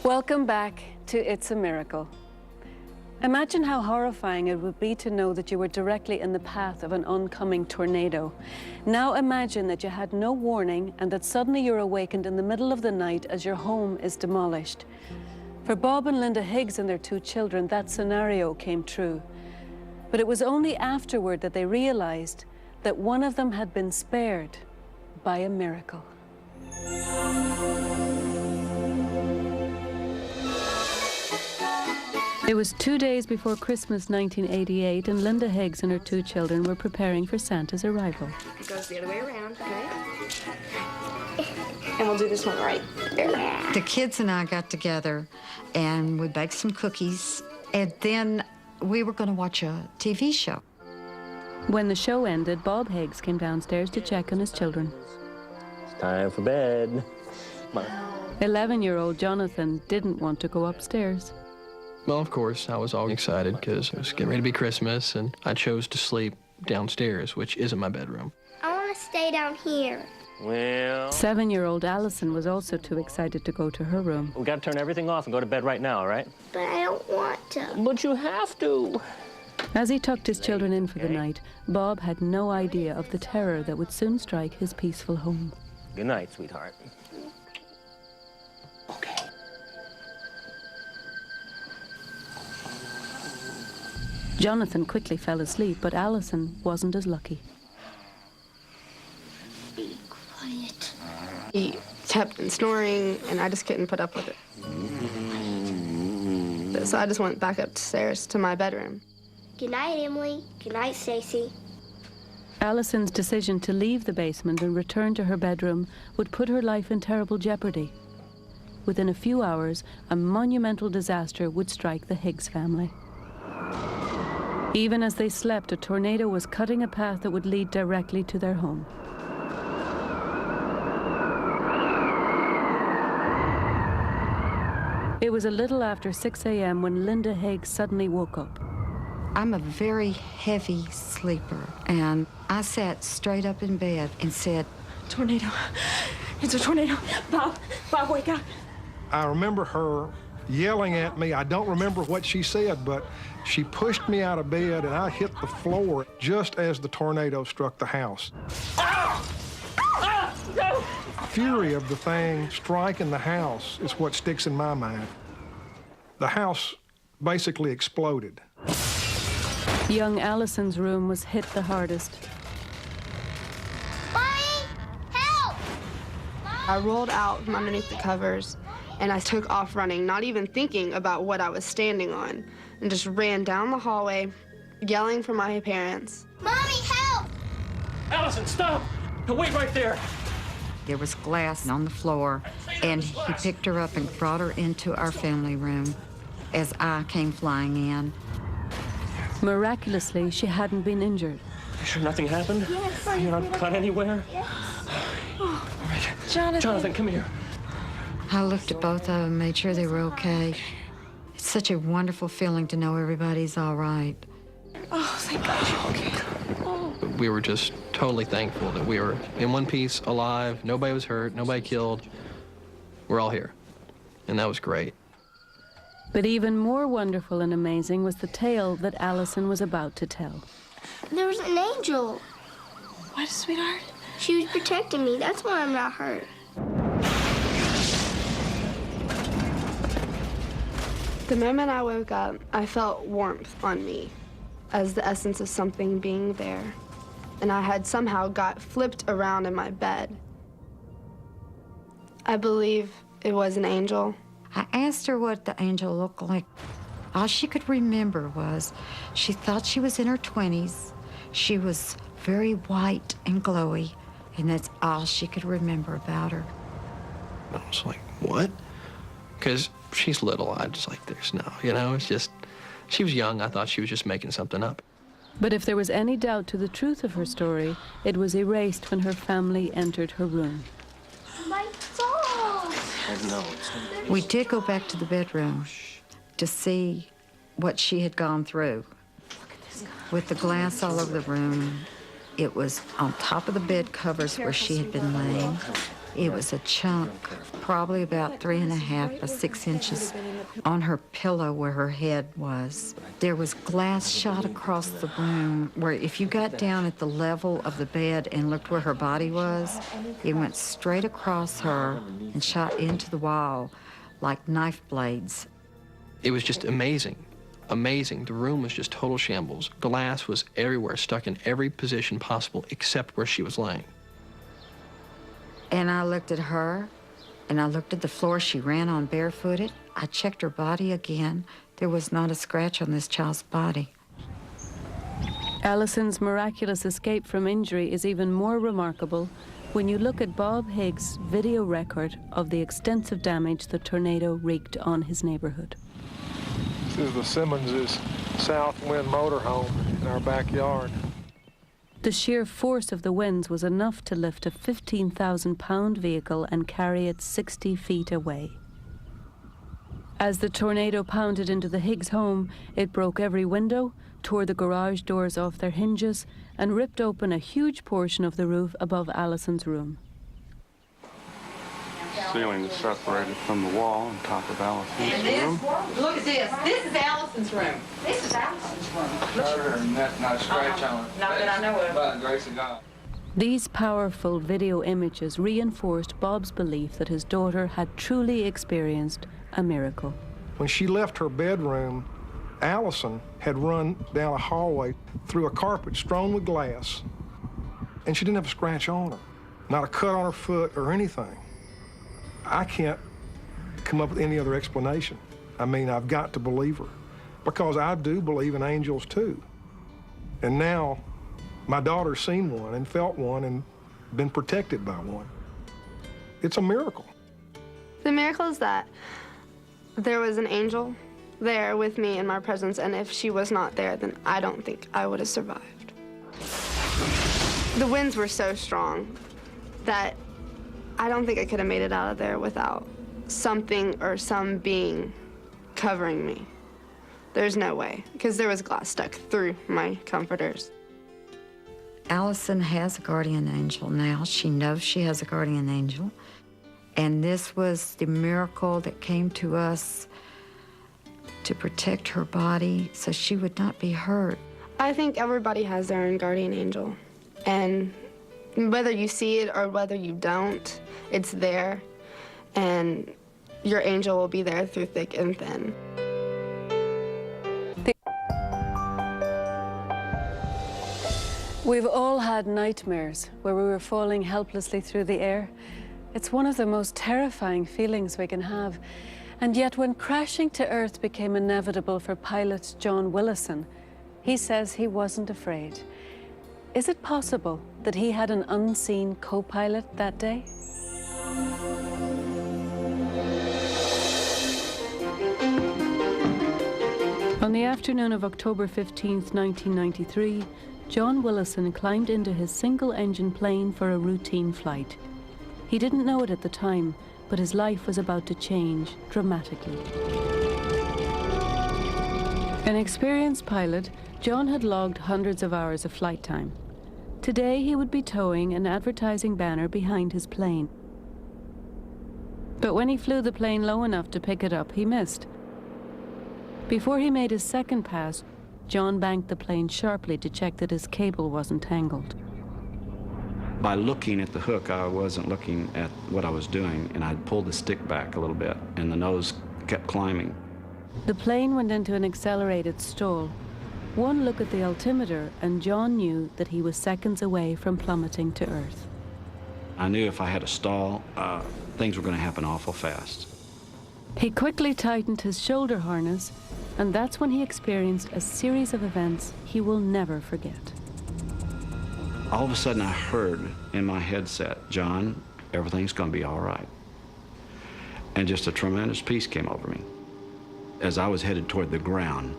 Welcome back to It's a Miracle. Imagine how horrifying it would be to know that you were directly in the path of an oncoming tornado. Now imagine that you had no warning and that suddenly you're awakened in the middle of the night as your home is demolished. For Bob and Linda Higgs and their 2 children, that scenario came true. But it was only afterward that they realized that one of them had been spared by a miracle. It was 2 days before Christmas 1988, and Linda Higgs and her 2 children were preparing for Santa's arrival. It goes the other way around, okay? And we'll do this one right there. The kids and I got together, and we baked some cookies, and then we were going to watch a TV show. When the show ended, Bob Higgs came downstairs to check on his children. It's time for bed. Come on. 11-year-old Jonathan didn't want to go upstairs. Well, of course, I was all excited because it was getting ready to be Christmas, and I chose to sleep downstairs, which isn't my bedroom. I want to stay down here. Well, 7-year-old Allison was also too excited to go to her room. we got to turn everything off and go to bed right now, all right? But I don't want to. But you have to. As he tucked his children in for the night, Bob had no idea of the terror that would soon strike his peaceful home. Good night, sweetheart. Okay. Jonathan quickly fell asleep, but Allison wasn't as lucky. Be quiet. He kept snoring, and I just couldn't put up with it. So I just went back upstairs to my bedroom. Good night, Emily. Good night, Stacy. Allison's decision to leave the basement and return to her bedroom would put her life in terrible jeopardy. Within a few hours, a monumental disaster would strike the Higgs family. Even as they slept, a tornado was cutting a path that would lead directly to their home. It was a little after 6 a.m. when Linda Higgs suddenly woke up. I'm a very heavy sleeper, and I sat straight up in bed and said, Tornado. It's a tornado. Bob, wake up. I remember her yelling at me. I don't remember what she said, but she pushed me out of bed, and I hit the floor just as the tornado struck the house. The fury of the thing striking the house is what sticks in my mind. The house basically exploded. Young Allison's room was hit the hardest. Mommy, help! I rolled out from underneath the covers, and I took off running, not even thinking about what I was standing on, and just ran down the hallway, yelling for my parents. Mommy, help! Allison, stop! Wait right there. there was glass on the floor, and he picked her up and brought her into our family room as I came flying in. Miraculously, she hadn't been injured. You sure nothing happened? Yes. You're not cut anywhere? Yes. All right. Jonathan, come here. I looked at both of them, made sure they were okay. It's such a wonderful feeling to know everybody's all right. Oh, thank God you're okay. Oh. We were just totally thankful that we were in one piece, alive, nobody was hurt, nobody killed. We're all here, and that was great. But even more wonderful and amazing was the tale that Allison was about to tell. There was an angel. What, sweetheart? She was protecting me. That's why I'm not hurt. The moment I woke up, I felt warmth on me, as the essence of something being there. And I had somehow got flipped around in my bed. I believe it was an angel. I asked her what the angel looked like. All she could remember was she thought she was in her 20s. She was very white and glowy, and that's all she could remember about her. I was like, what? Because she's little. I just like, there's no, you know, it's just, she was young. I thought she was just making something up. But if there was any doubt to the truth of her story, it was erased when her family entered her room. My dog! We did go back to the bedroom to see what she had gone through. With the glass all over the room, It was on top of the bed covers where she had been laying. It was a chunk, probably about 3.5 by 6 inches, on her pillow where her head was. There was glass shot across the room where if you got down at the level of the bed and looked where her body was, it went straight across her and shot into the wall like knife blades. It was just amazing, amazing. The room was just total shambles. Glass was everywhere, stuck in every position possible except where she was laying. And I looked at her, and I looked at the floor she ran on barefooted. I checked her body again. There was not a scratch on this child's body. Allison's miraculous escape from injury is even more remarkable when you look at Bob Higgs' video record of the extensive damage the tornado wreaked on his neighborhood. This is the Simmons' Southwind motorhome in our backyard. The sheer force of the winds was enough to lift a 15,000-pound vehicle and carry it 60 feet away. As the tornado pounded into the Higgs home, it broke every window, tore the garage doors off their hinges, and ripped open a huge portion of the roof above Allison's room. Ceiling is separated from the wall on top of Allison's room. Look at this. This is Allison's room. This is Allison's room. Not a scratch on it. Not that I know of. By the grace of God. These powerful video images reinforced Bob's belief that his daughter had truly experienced a miracle. When she left her bedroom, Allison had run down a hallway through a carpet strewn with glass, and she didn't have a scratch on her, not a cut on her foot or anything. I can't come up with any other explanation. I mean, I've got to believe her, because I do believe in angels too. And now my daughter's seen one and felt one and been protected by one. It's a miracle. The miracle is that there was an angel there with me in my presence, and if she was not there, then I don't think I would have survived. The winds were so strong that I don't think I could have made it out of there without something or some being covering me. There's no way, because there was glass stuck through my comforters. Allison has a guardian angel now. She knows she has a guardian angel. And this was the miracle that came to us to protect her body so she would not be hurt. I think everybody has their own guardian angel. And whether you see it or whether you don't, it's there. And your angel will be there through thick and thin. We've all had nightmares where we were falling helplessly through the air. It's one of the most terrifying feelings we can have. And yet when crashing to earth became inevitable for pilot John Willison, he says he wasn't afraid. Is it possible that he had an unseen co-pilot that day? On the afternoon of October 15th, 1993, John Willison climbed into his single-engine plane for a routine flight. He didn't know it at the time, but his life was about to change dramatically. An experienced pilot, John had logged hundreds of hours of flight time. Today, he would be towing an advertising banner behind his plane. But when he flew the plane low enough to pick it up, he missed. Before he made his second pass, John banked the plane sharply to check that his cable wasn't tangled. By looking at the hook, I wasn't looking at what I was doing, and I'd pulled the stick back a little bit, and the nose kept climbing. The plane went into an accelerated stall. One look at the altimeter, and John knew that he was seconds away from plummeting to earth. I knew if I had a stall, things were going to happen awful fast. He quickly tightened his shoulder harness, and that's when he experienced a series of events he will never forget. All of a sudden, I heard in my headset, "John, everything's going to be all right." And just a tremendous peace came over me. As I was headed toward the ground,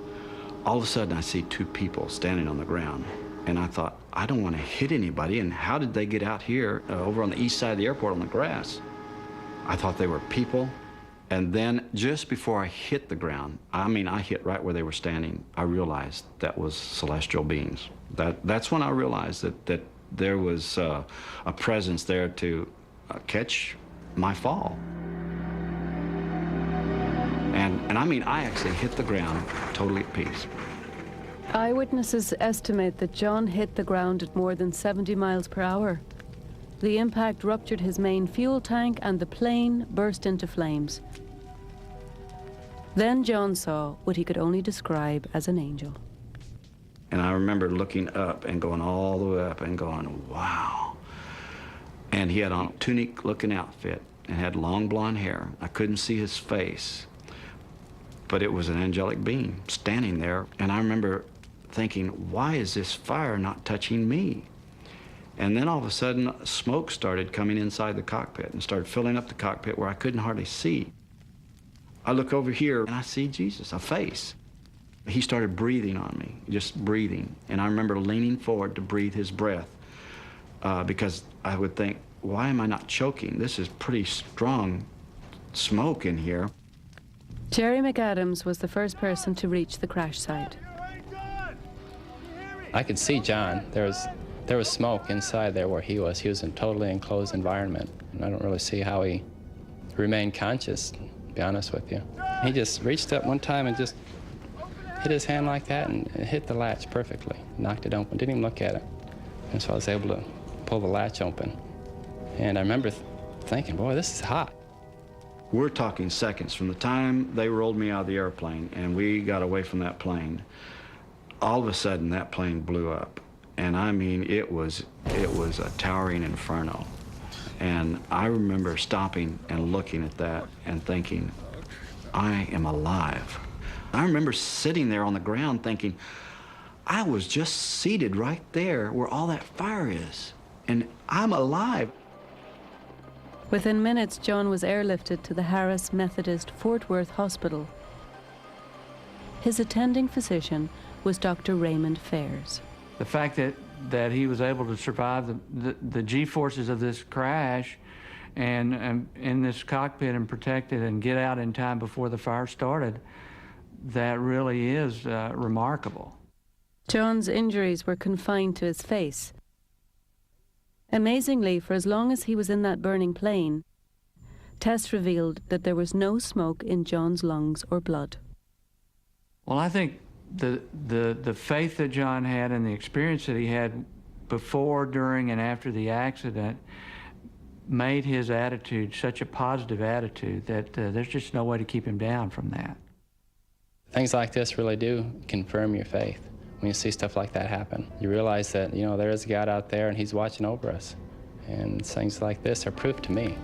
all of a sudden, I see two people standing on the ground. And I thought, I don't want to hit anybody. And how did they get out here over on the east side of the airport on the grass? I thought they were people And then just before I hit the ground, I mean, I hit right where they were standing, I realized that was celestial beings. That's when I realized that there was a presence there to catch my fall. And I mean, I actually hit the ground totally at peace. Eyewitnesses estimate that John hit the ground at more than 70 miles per hour. The impact ruptured his main fuel tank and the plane burst into flames. Then John saw what he could only describe as an angel. And I remember looking up and going all the way up and going, wow. And he had on a tunic-looking outfit and had long blonde hair. I couldn't see his face, but it was an angelic being standing there. And I remember thinking, why is this fire not touching me? And then all of a sudden, smoke started coming inside the cockpit and started filling up the cockpit where I couldn't hardly see. I look over here and I see Jesus, a face. He started breathing on me, just breathing. And I remember leaning forward to breathe his breath because I would think, why am I not choking? This is pretty strong smoke in here. Jerry McAdams was the first person to reach the crash site. I could see John. There was smoke inside there where he was. He was in a totally enclosed environment. And I don't really see how he remained conscious, to be honest with you. He just reached up one time and just hit his hand like that and it hit the latch perfectly. Knocked it open, didn't even look at it. And so I was able to pull the latch open. And I remember thinking, boy, this is hot. We're talking seconds from the time they rolled me out of the airplane and we got away from that plane. All of a sudden, that plane blew up. And I mean, it was a towering inferno. And I remember stopping and looking at that and thinking, I am alive. I remember sitting there on the ground thinking, I was just seated right there where all that fire is, and I'm alive. Within minutes, John was airlifted to the Harris Methodist Fort Worth Hospital. His attending physician was Dr. Raymond Fairs. The fact that he was able to survive the G-forces of this crash and in this cockpit and protected and get out in time before the fire started, that really is remarkable. John's injuries were confined to his face. Amazingly, for as long as he was in that burning plane, tests revealed that there was no smoke in John's lungs or blood. Well, I think the faith that John had and the experience that he had before, during, and after the accident made his attitude such a positive attitude that there's just no way to keep him down from that. Things like this really do confirm your faith. When you see stuff like that happen, you realize that, you know, there is a God out there and he's watching over us. And things like this are proof to me.